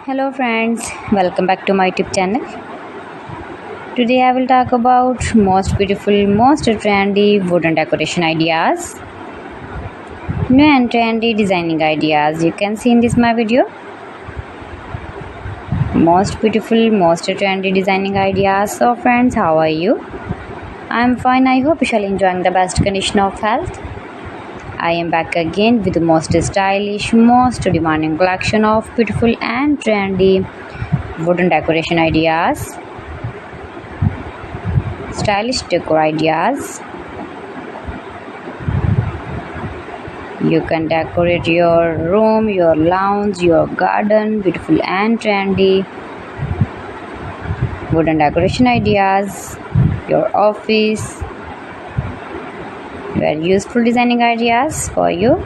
Hello friends, welcome back to my YouTube channel. Today I will talk about most beautiful, most trendy wooden decoration ideas. New and trendy designing ideas you can see in this my video. Most beautiful, most trendy designing ideas. So friends, how are you? I am fine. I hope you shall enjoying the best condition of health. I am back again with the most stylish, most demanding collection of beautiful and trendy wooden decoration ideas, stylish decor ideas. You can decorate your room, your lounge, your garden, beautiful and trendy wooden decoration ideas, your office. Very useful designing ideas for you.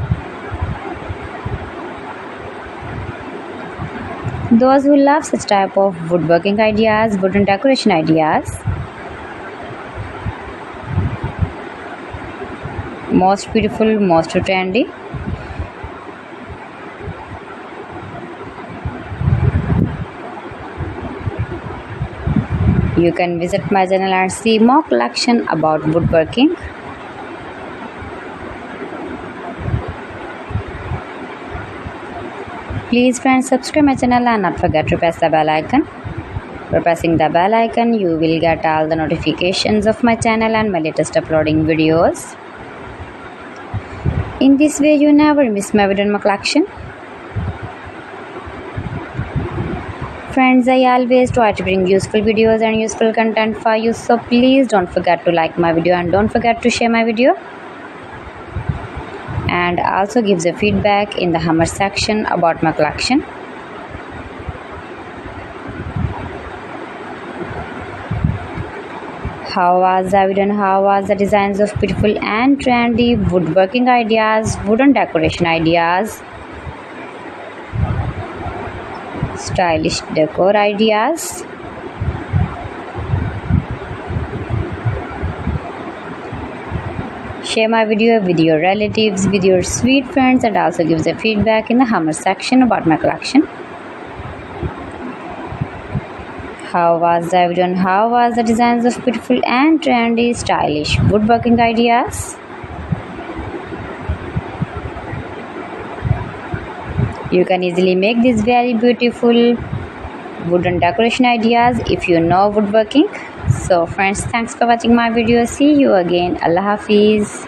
Those who love such type of woodworking ideas, wooden decoration ideas. Most beautiful, most trendy. You can visit my channel and see more collection about woodworking. Please friends, subscribe my channel and not forget to press the bell icon. By pressing the bell icon, you will get all the notifications of my channel and my latest uploading videos. In this way, you never miss my video in my collection. Friends, I always try to bring useful videos and useful content for you, so please don't forget to like my video and don't forget to share my video. And also gives a feedback in the comment section about my collection. How was the video and how was the designs of beautiful and trendy woodworking ideas, wooden decoration ideas, stylish decor ideas. Share my video with your relatives, with your sweet friends, and also gives a feedback in the comment section about my collection. How was the video and how was the designs of beautiful and trendy stylish woodworking ideas? You can easily make these very beautiful wooden decoration ideas if you know woodworking. So friends, thanks for watching my video. See you again. Allah Hafiz.